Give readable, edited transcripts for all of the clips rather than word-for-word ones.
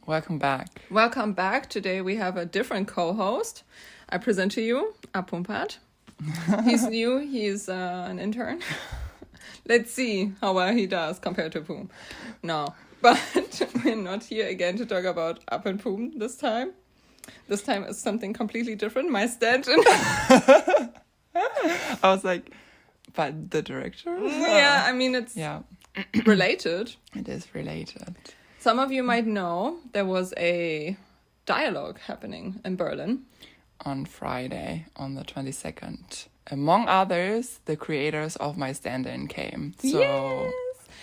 Welcome back. Welcome back. Today we have a different co-host. I present to you Apumpat. He's new. He's an intern. Let's see how well he does compared to Poom. No, but we're not here again to talk about Up and Poom this time. This time is something completely different. My stand-in. I was like, but the director? Yeah, I mean, it's related. It is related. Some of you might know there was a dialogue happening in Berlin. On Friday, on the 22nd. Among others, the creators of my stand-in came. So,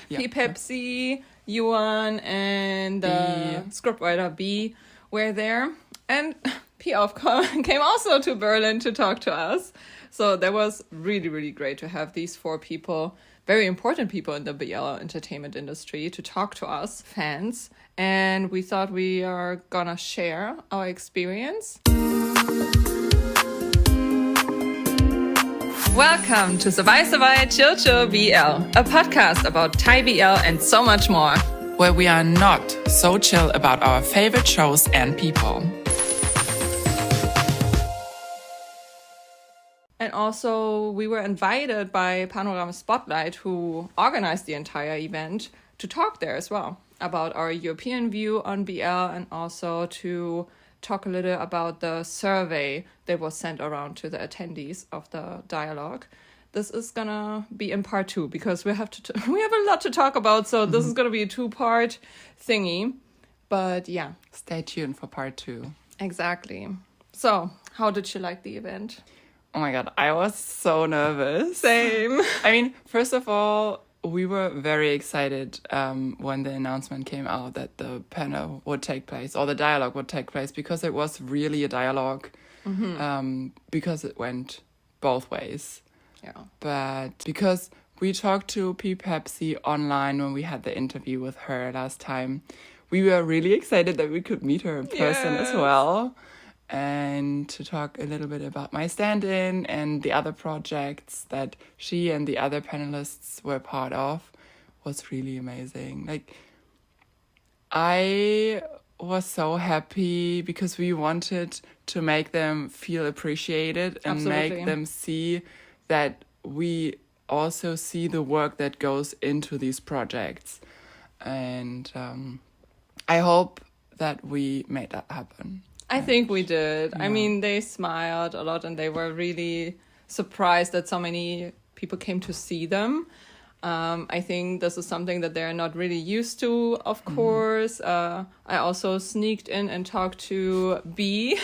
yes! Pepsi, Yuan, and the scriptwriter B were there. And P came also to Berlin to talk to us. So that was really, really great to have these four people, very important people in the BL entertainment industry, to talk to us, fans. And we thought we are gonna share our experience. Welcome to SabaiChillBL, a podcast about Thai BL and so much more. Where we are not so chill about our favorite shows and people. And also, we were invited by Panorama Spotlight, who organized the entire event, to talk there as well about our European view on BL and also to talk a little about the survey that was sent around to the attendees of the dialogue. This is gonna be in part 2 because we have a lot to talk about. So this is gonna be a 2-part thingy. But yeah, stay tuned for part 2. Exactly. So, how did you like the event? Oh my god, I was so nervous. Same. I mean, first of all, we were very excited when the announcement came out that the panel would take place, or the dialogue would take place, because it was really a dialogue, because it went both ways. Yeah. But because we talked to Pepsi online when we had the interview with her last time, we were really excited that we could meet her in person as well. And to talk a little bit about my stand-in and the other projects that she and the other panelists were part of was really amazing. Like, I was so happy because we wanted to make them feel appreciated and make them see that we also see the work that goes into these projects. And I hope that we made that happen. I think we did. Yeah. I mean, they smiled a lot and they were really surprised that so many people came to see them. I think this is something that they're not really used to, of course. I also sneaked in and talked to B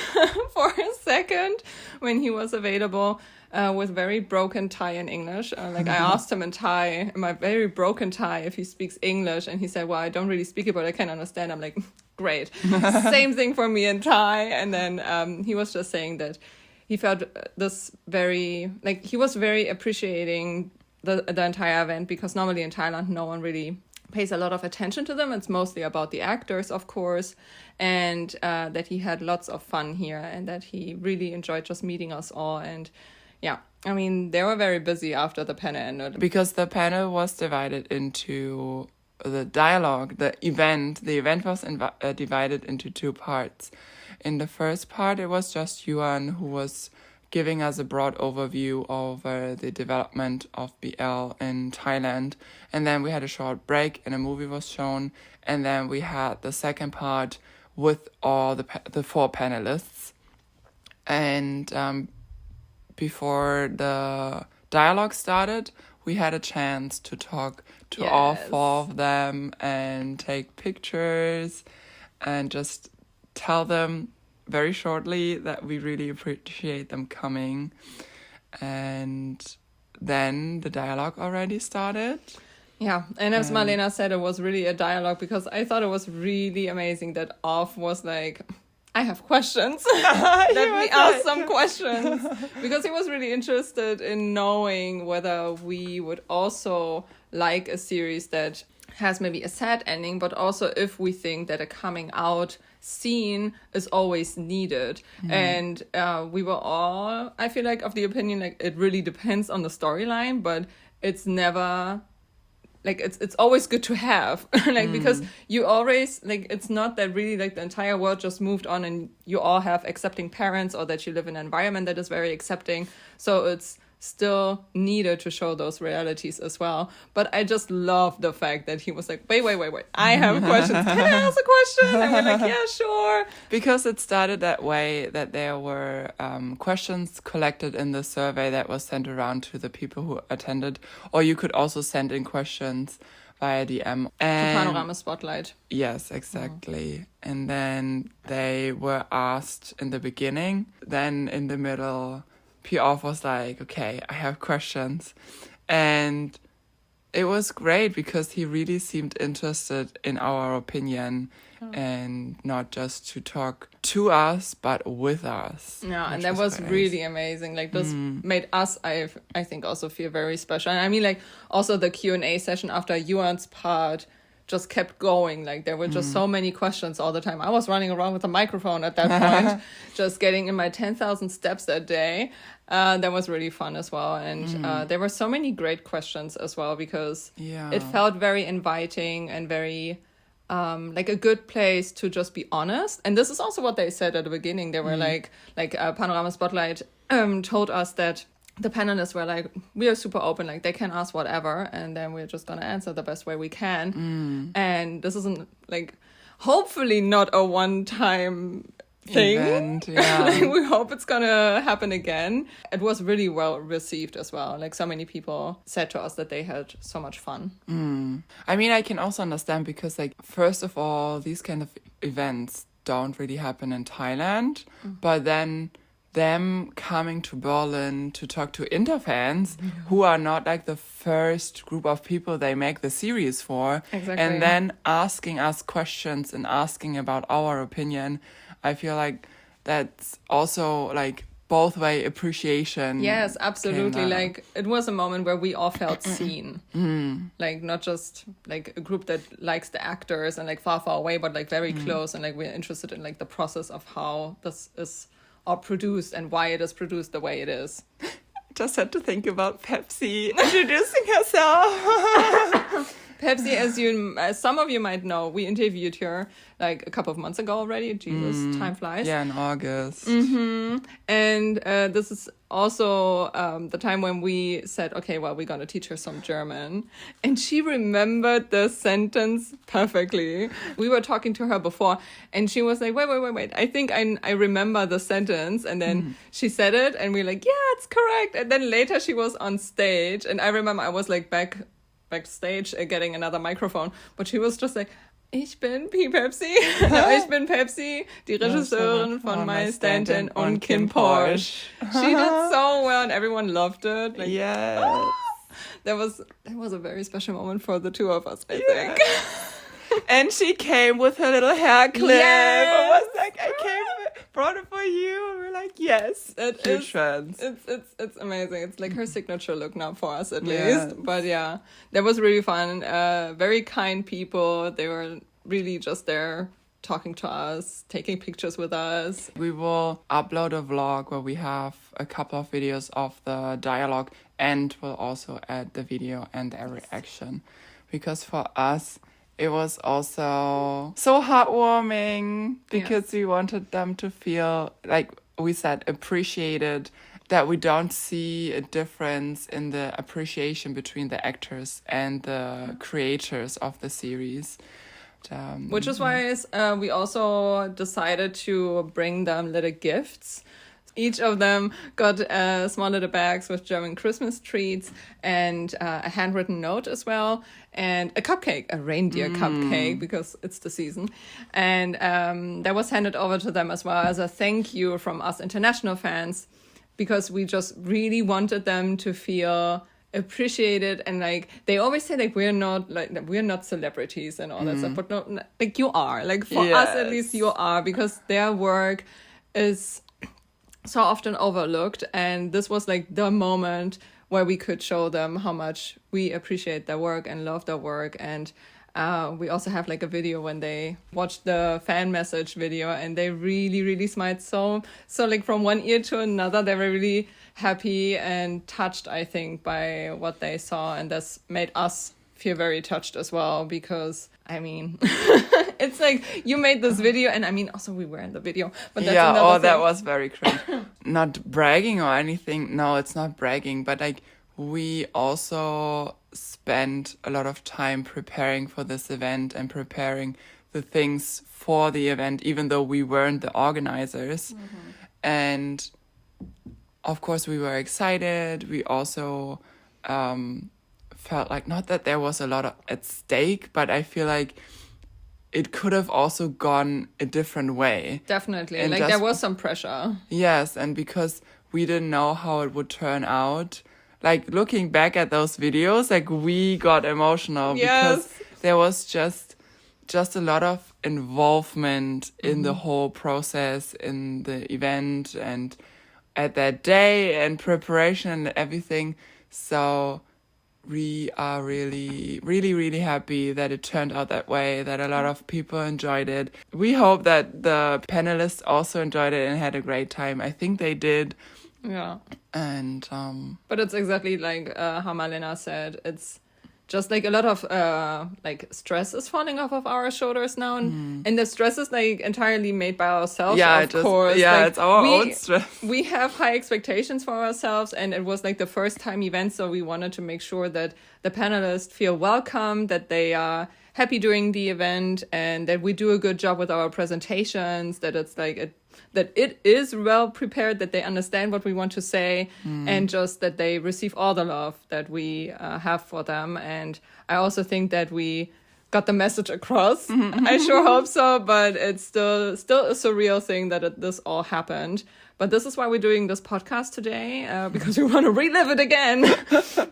for a second when he was available with very broken Thai and English. I asked him in Thai, in my very broken Thai, if he speaks English. And he said, well, I don't really speak it, but I can understand. I'm like, great. Same thing for me in Thai. And then he was just saying that he felt this very, he was very appreciating the entire event, because normally in Thailand, no one really pays a lot of attention to them. It's mostly about the actors, of course, and that he had lots of fun here and that he really enjoyed just meeting us all. And yeah, I mean, they were very busy after the panel ended. Because the panel was divided into the dialogue, the event was divided into 2 parts. In the first part, it was just Yuan who was giving us a broad overview of the development of BL in Thailand. And then we had a short break and a movie was shown. And then we had the second part with all the 4 panelists. And before the dialogue started, we had a chance to talk to all 4 of them and take pictures and just tell them very shortly that we really appreciate them coming. And then the dialogue already started. Yeah, and as Malena said, it was really a dialogue, because I thought it was really amazing that Off was like, I have questions. Let me ask some questions. Because he was really interested in knowing whether we would also like a series that has maybe a sad ending, but also if we think that a coming out scene is always needed. And we were all, I feel like, of the opinion, it really depends on the storyline, but it's never like it's always good to have like because you always like it's not that really like the entire world just moved on and you all have accepting parents or that you live in an environment that is very accepting, so it's still needed to show those realities as well. But I just love the fact that he was like, wait, I have questions. Can I ask a question? And we're like, yeah, sure. Because it started that way, that there were questions collected in the survey that was sent around to the people who attended, or you could also send in questions via DM. And To Panorama Spotlight. Yes, exactly. And then they were asked in the beginning. Then in the middle, P-Off was like, okay, I have questions. And it was great because he really seemed interested in our opinion and not just to talk to us, but with us. Yeah, and that was really amazing. Like this made us, I think, also feel very special. And I mean, like also the Q&A session after Yuan's part just kept going. Like there were just so many questions all the time. I was running around with a microphone at that point, just getting in my 10,000 steps that day. That was really fun as well. And there were so many great questions as well because it felt very inviting and very like a good place to just be honest. And this is also what they said at the beginning. They were like Panorama Spotlight told us that the panelists were like, we are super open, like they can ask whatever and then we're just gonna answer the best way we can. And this isn't like hopefully not a one-time thing. Event, yeah. Like, we hope it's gonna happen again. It was really well received as well. Like so many people said to us that they had so much fun. I mean, I can also understand because, like, first of all, these kind of events don't really happen in Thailand, but then them coming to Berlin to talk to interfans who are not like the first group of people they make the series for, and then asking us questions and asking about our opinion. I feel like that's also like both way appreciation. Yes, absolutely. Like it was a moment where we all felt seen. Like not just like a group that likes the actors and like far away, but like very close, and like we're interested in like the process of how this is all produced and why it is produced the way it is. Just had to think about Pepsi introducing herself. Pepsi, as some of you might know, we interviewed her like a couple of months ago already. Jesus, time flies. Yeah, in August. And this is also the time when we said, okay, well, we're going to teach her some German. And she remembered the sentence perfectly. We were talking to her before and she was like, wait. I think I remember the sentence. And then she said it and we were like, yeah, it's correct. And then later she was on stage and I remember I was like backstage getting another microphone, but she was just like, ich bin Pepsi. No, ich bin Pepsi, die Regisseurin von My Stanton und Kim Porsche. She did so well and everyone loved it. Like, yes. That was a very special moment for the two of us, I think. And she came with her little hair clip. Yes. I was like, brought it for you. And we're like, yes. It's amazing. It's like her signature look now for us at least. But yeah, that was really fun. Very kind people. They were really just there talking to us, taking pictures with us. We will upload a vlog where we have a couple of videos of the dialogue and we'll also add the video and their reaction. Because for us, it was also so heartwarming because we wanted them to feel, like we said, appreciated, that we don't see a difference in the appreciation between the actors and the creators of the series. Which is why we also decided to bring them little gifts. Each of them got small little bags with German Christmas treats and a handwritten note as well, and a cupcake, a reindeer cupcake, because it's the season. And that was handed over to them as well as a thank you from us international fans, because we just really wanted them to feel appreciated. And like they always say, like we're not celebrities and all that stuff, but no, like you are, like for us at least you are, because their work is so often overlooked, and this was like the moment where we could show them how much we appreciate their work and love their work. And we also have like a video when they watched the fan message video and they really smiled so like from one ear to another. They were really happy and touched, I think, by what they saw, and this made us feel very touched as well, because I mean, it's like you made this video, and I mean, also we were in the video, but that's another thing. That was very cringe. Not bragging or anything. No, it's not bragging, but like we also spent a lot of time preparing for this event and preparing the things for the event, even though we weren't the organizers. And of course we were excited. We also felt like, not that there was a lot at stake, but I feel like it could have also gone a different way. Definitely. And like there was some pressure. Yes, and because we didn't know how it would turn out, like looking back at those videos, like we got emotional because there was just a lot of involvement in the whole process, in the event and at that day and preparation and everything. So we are really, really, really happy that it turned out that way, that a lot of people enjoyed it. We hope that the panelists also enjoyed it and had a great time. I think they did. Yeah. And but it's exactly like how Malena said. It's just like a lot of like stress is falling off of our shoulders now, and the stress is like entirely made by ourselves. Of course. Yeah, like, it's our own stress. We have high expectations for ourselves, and it was like the first time event, so we wanted to make sure that the panelists feel welcome, that they are happy during the event, and that we do a good job with our presentations, that it's like that it is well prepared, that they understand what we want to say, and just that they receive all the love that we have for them. And I also think that we got the message across. I sure hope so, but it's still a surreal thing that this all happened. But this is why we're doing this podcast today, because we want to relive it again.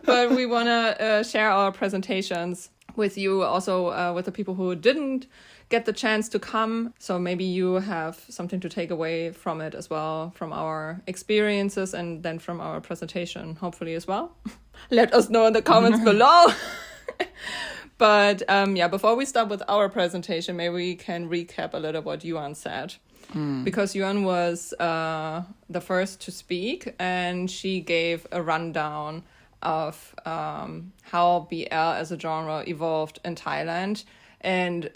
But we want to share our presentations with you, also with the people who didn't get the chance to come. So maybe you have something to take away from it as well, from our experiences and then from our presentation, hopefully as well. Let us know in the comments below. But before we start with our presentation, maybe we can recap a little what Yuan said. Because Yuan was the first to speak, and she gave a rundown of how BL as a genre evolved in Thailand. And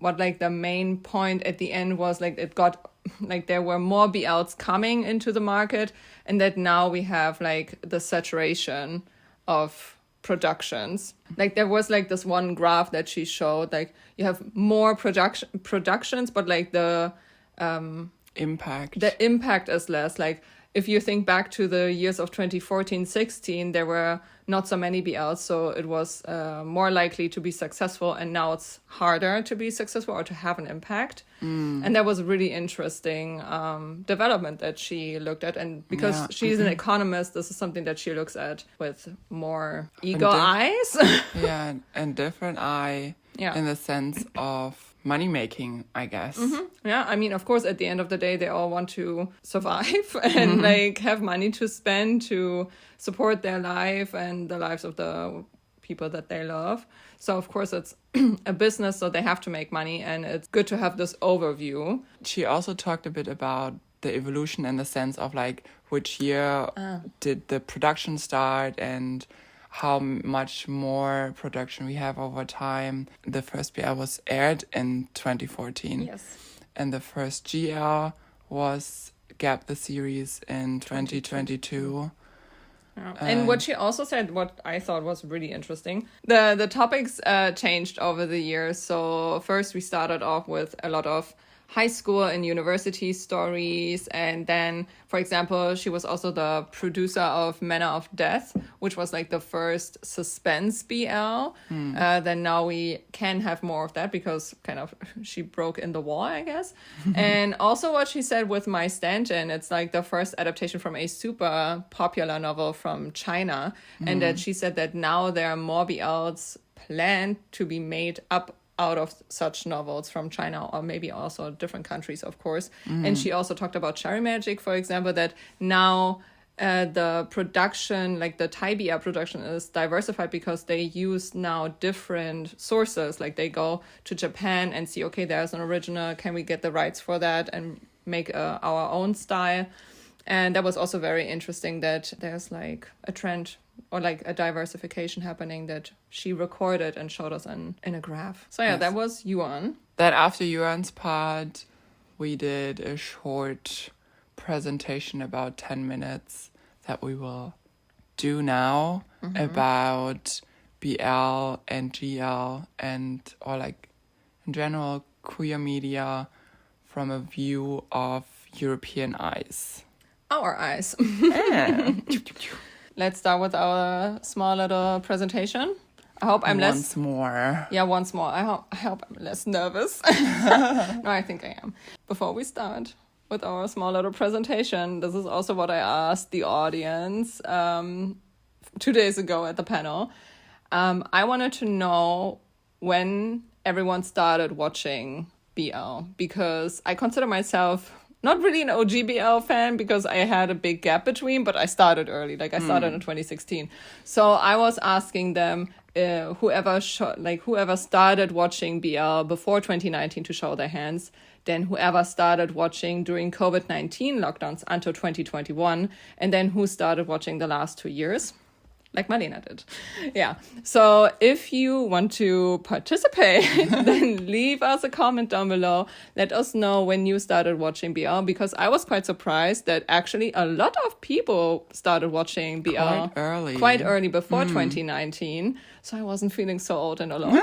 what like the main point at the end was like it got like there were more BLs coming into the market, and that now we have like the saturation of productions. Like there was like this one graph that she showed, like you have more productions, but like the impact is less. Like if you think back to the years of 2014-16, there were not so many BLs, so it was more likely to be successful, and now it's harder to be successful or to have an impact. And that was a really interesting development that she looked at, and because she's an economist, this is something that she looks at with more eagle eyes. And different eye in the sense of money making, I guess. Yeah, I mean, of course, at the end of the day, they all want to survive and like have money to spend to support their life and the lives of the people that they love. So of course it's a business, so they have to make money, and it's good to have this overview. She also talked a bit about the evolution in the sense of like which year did the production start and how much more production we have over time. The first BL was aired in 2014. Yes. And the first GL was Gap the series in 2022. Yeah. And what she also said, what I thought was really interesting, the topics changed over the years. So first we started off with a lot of high school and university stories, and then, for example, she was also the producer of Manner of Death, which was like the first suspense BL. Then now we can have more of that because kind of she broke in the wall, I guess. And also what she said with My Stand-In, it's like the first adaptation from a super popular novel from China, and that she said that now there are more BLs planned to be made up out of such novels from China, or maybe also different countries, of course. And she also talked about Cherry Magic, for example, that now the production, like the Thai BL production, is diversified because they use now different sources. Like they go to Japan and see, okay, there's an original, can we get the rights for that and make our own style? And that was also very interesting that there's like a trend or like a diversification happening that she recorded and showed us in a graph. So yeah, Yes. that was Yuan. Then after Yuan's part, we did a short presentation about 10 minutes that we will do now about BL and GL and or like in general queer media from a view of European eyes. Our eyes. Yeah. Let's start with our small little presentation. I hope I'm less... Once more. Yeah, once more. I hope I'm less nervous. No, I think I am. Before we start with our small little presentation, this is also what I asked the audience 2 days ago at the panel. I wanted to know when everyone started watching BL, because I consider myself not really an OG BL fan because I had a big gap between, but I started early. Like I started in 2016. So I was asking them whoever started watching BL before 2019 to show their hands, then whoever started watching during COVID-19 lockdowns until 2021, and then who started watching the last 2 years. Like Malena did. Yeah. So if you want to participate, then leave us a comment down below. Let us know when you started watching BL, because I was quite surprised that actually a lot of people started watching BL quite early before 2019. So I wasn't feeling so old and alone.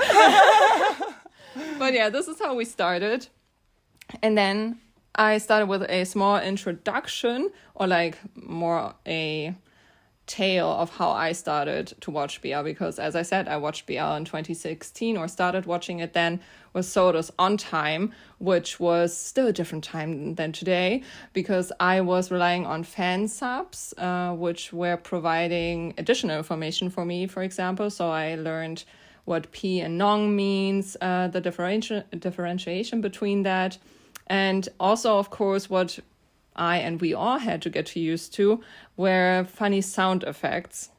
But yeah, this is how we started. And then I started with a small introduction, or like more a tale of how I started to watch BL, because as I said, I watched BL in 2016, or started watching it then with Soda's On Time, which was still a different time than today, because I was relying on fan subs, which were providing additional information for me, for example. So I learned what P and Nong means, the differentiation between that, and also, of course, what we all had to get used to were funny sound effects.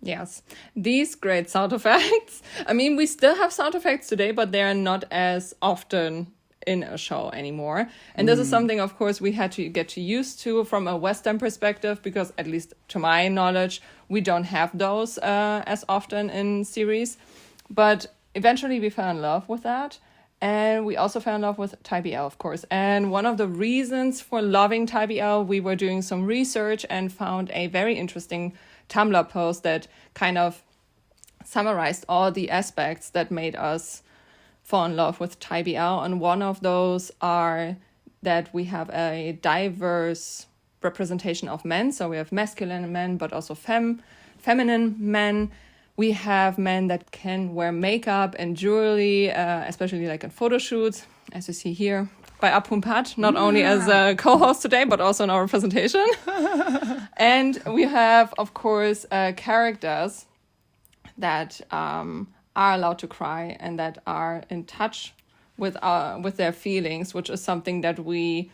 Yes, these great sound effects. I mean, we still have sound effects today, but they are not as often in a show anymore. And this is something, of course, we had to get used to from a Western perspective, because at least to my knowledge, we don't have those as often in series. But eventually we fell in love with that. And we also fell in love with Thai BL, of course. And one of the reasons for loving Thai BL, we were doing some research and found a very interesting Tumblr post that kind of summarized all the aspects that made us fall in love with Thai BL. And one of those are that we have a diverse representation of men. So we have masculine men, but also feminine men. We have men that can wear makeup and jewelry, especially like in photo shoots, as you see here by Apumpat, not only as a co-host today, but also in our presentation. And we have, of course, characters that are allowed to cry and that are in touch with their feelings, which is something that we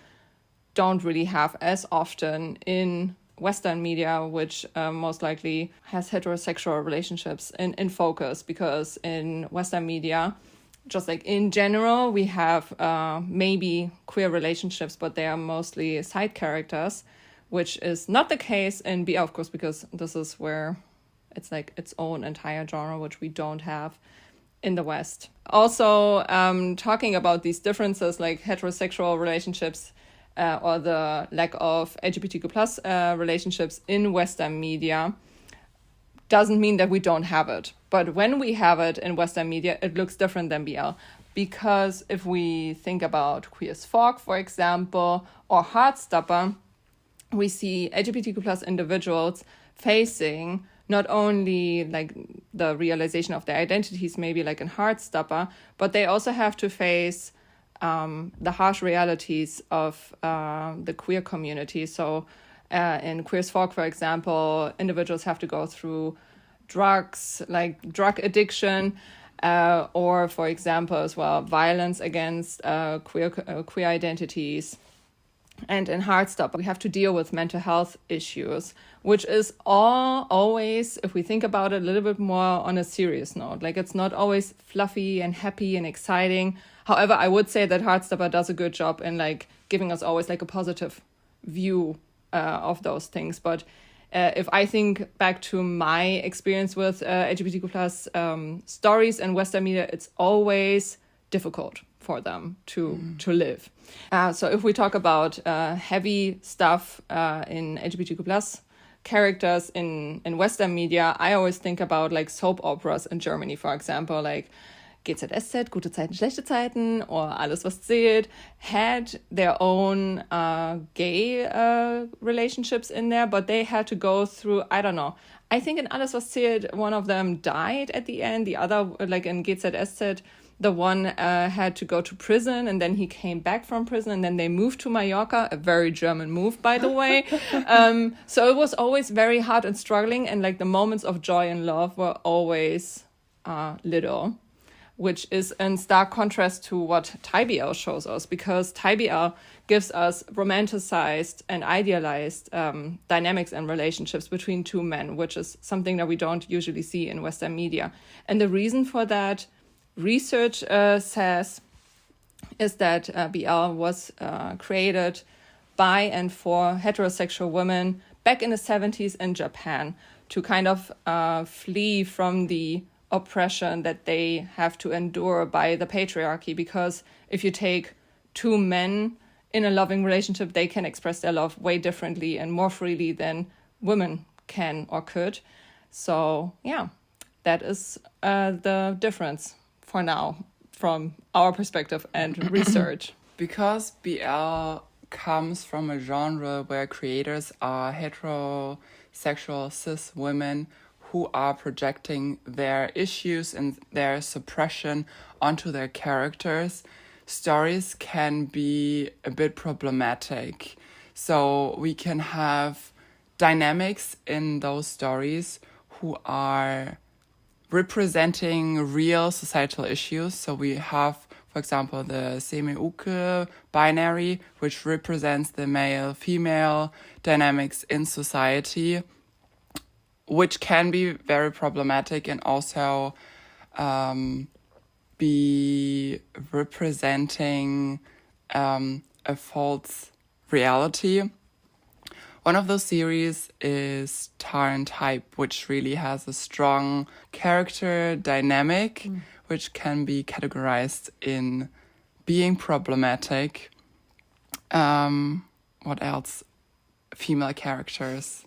don't really have as often in Western media, which most likely has heterosexual relationships in focus, because in Western media, just like in general, we have maybe queer relationships, but they are mostly side characters, which is not the case in BL, of course, because this is where it's like its own entire genre, which we don't have in the West. Also, talking about these differences, like heterosexual relationships, or the lack of LGBTQ plus relationships in Western media, doesn't mean that we don't have it. But when we have it in Western media, it looks different than BL. Because if we think about Queer as Folk, for example, or Heartstopper, we see LGBTQ plus individuals facing not only like the realization of their identities, maybe like in Heartstopper, but they also have to face the harsh realities of the queer community. So in Queer as Folk, for example, individuals have to go through drugs, like drug addiction, or, for example, as well, violence against queer identities. And in Heartstopper, we have to deal with mental health issues, which is always, if we think about it a little bit more on a serious note, like it's not always fluffy and happy and exciting. However, I would say that Heartstopper does a good job in like giving us always like a positive view of those things. But if I think back to my experience with LGBTQ plus stories in Western media, it's always difficult for them to live. So if we talk about heavy stuff in LGBTQ plus characters in Western media, I always think about like soap operas in Germany, for example, like GZSZ, Gute Zeiten, Schlechte Zeiten, or Alles, was zählt, had their own gay relationships in there, but they had to go through, I don't know, I think in Alles, was zählt, one of them died at the end, the other, like in GZSZ, the one had to go to prison, and then he came back from prison, and then they moved to Mallorca, a very German move, by the way. So it was always very hard and struggling, and like the moments of joy and love were always little, which is in stark contrast to what Thai BL shows us, because Thai BL gives us romanticized and idealized dynamics and relationships between two men, which is something that we don't usually see in Western media. And the reason for that, research says, is that BL was created by and for heterosexual women back in the 70s in Japan to kind of flee from the oppression that they have to endure by the patriarchy. Because if you take two men in a loving relationship, they can express their love way differently and more freely than women can or could. So yeah, that is the difference for now from our perspective and research. Because BL comes from a genre where creators are heterosexual cis women who are projecting their issues and their suppression onto their characters, stories can be a bit problematic. So we can have dynamics in those stories who are representing real societal issues. So we have, for example, the Seme-Uke binary, which represents the male-female dynamics in society, which can be very problematic and also be representing a false reality. One of those series is Tar and Type, which really has a strong character dynamic, which can be categorized in being problematic. What else? Female characters.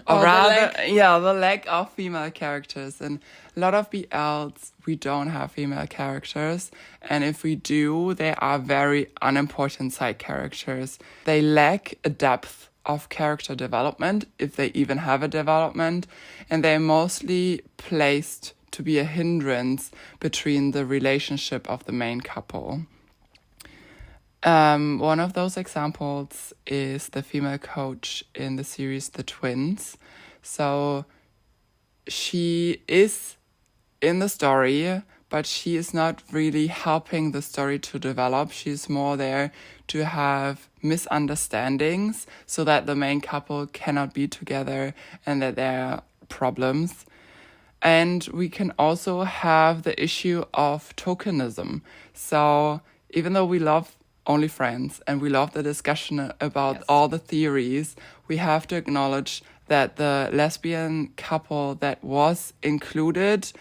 Or rather, the lack of female characters. And a lot of BLs, we don't have female characters. And if we do, they are very unimportant side characters. They lack a depth of character development, if they even have a development. And they're mostly placed to be a hindrance between the relationship of the main couple. One of those examples is the female coach in the series The Twins. So she is in the story, but she is not really helping the story to develop. She's more there to have misunderstandings so that the main couple cannot be together and that there are problems. And we can also have the issue of tokenism. So even though we love Only Friends and we love the discussion about all the theories, we have to acknowledge that the lesbian couple that was included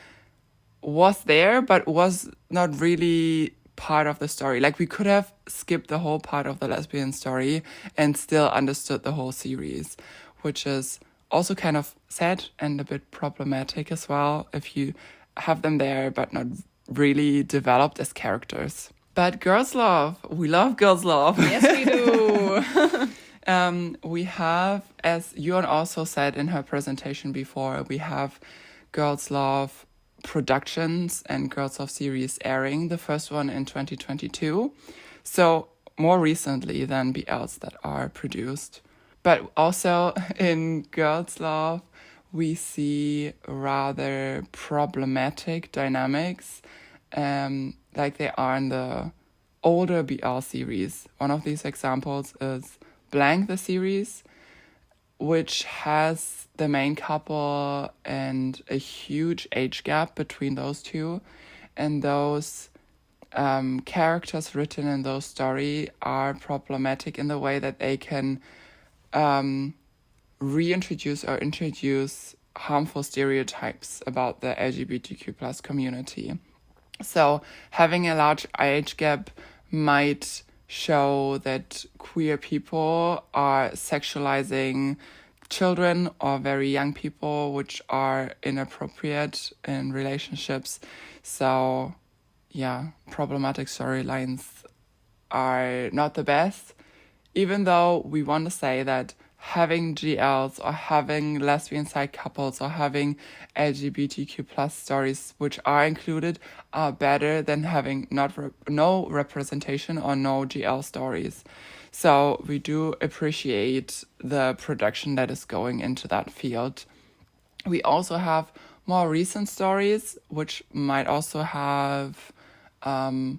was there, but was not really part of the story. Like, we could have skipped the whole part of the lesbian story and still understood the whole series, which is also kind of sad and a bit problematic as well if you have them there but not really developed as characters. But girls love. We love girls love. Yes, we do. We have, as Yuan also said in her presentation before, we have girls love productions and girls love series airing. The first one in 2022. So more recently than BLs that are produced. But also in girls love, we see rather problematic dynamics, like they are in the older BL series. One of these examples is Blank, the series, which has the main couple and a huge age gap between those two. And those characters written in those stories are problematic in the way that they can reintroduce or introduce harmful stereotypes about the LGBTQ plus community. So having a large age gap might show that queer people are sexualizing children or very young people, which are inappropriate in relationships. So yeah, problematic storylines are not the best, even though we want to say that having GLs or having lesbian side couples or having LGBTQ plus stories which are included are better than having no representation or no GL stories. So we do appreciate the production that is going into that field. We also have more recent stories which might also have a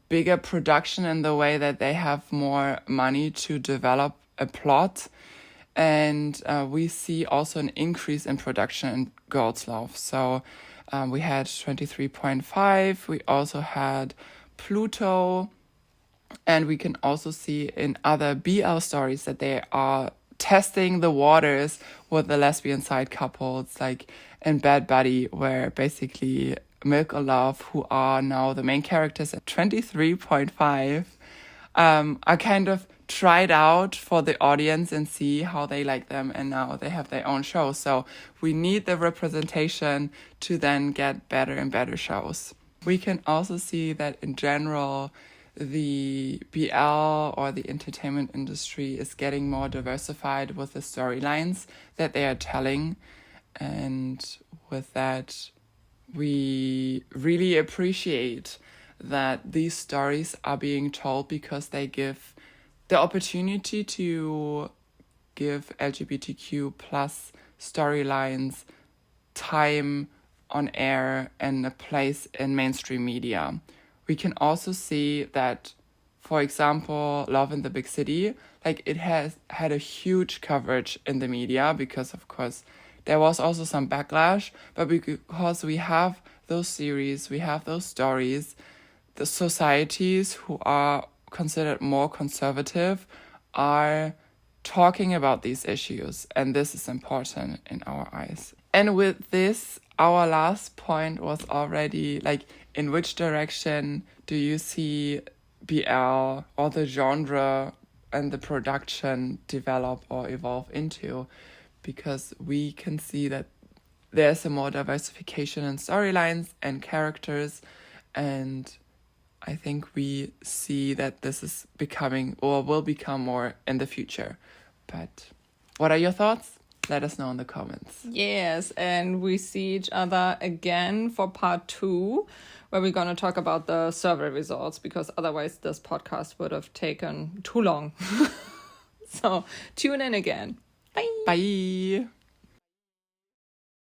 bigger production in the way that they have more money to develop a plot. And we see also an increase in production in Girls Love. So we had 23.5. We also had Pluto. And we can also see in other BL stories that they are testing the waters with the lesbian side couples, like in Bad Buddy, where basically Milk or Love, who are now the main characters at 23.5, are kind of tried out for the audience and see how they like them, and now they have their own show. So we need the representation to then get better and better shows. We can also see that in general, the BL or the entertainment industry is getting more diversified with the storylines that they are telling. And with that, we really appreciate that these stories are being told because they give the opportunity to give LGBTQ plus storylines time on air and a place in mainstream media. We can also see that, for example, Love in the Big City, like it has had a huge coverage in the media because, of course, there was also some backlash, but because we have those series, we have those stories, the societies who are considered more conservative are talking about these issues, and this is important in our eyes. And with this, our last point was already like, in which direction do you see BL or the genre and the production develop or evolve into? Because we can see that there's a more diversification in storylines and characters, and I think we see that this is becoming or will become more in the future. But what are your thoughts? Let us know in the comments. Yes, and we see each other again for part 2, where we're going to talk about the survey results, because otherwise this podcast would have taken too long. So tune in again. Bye. Bye.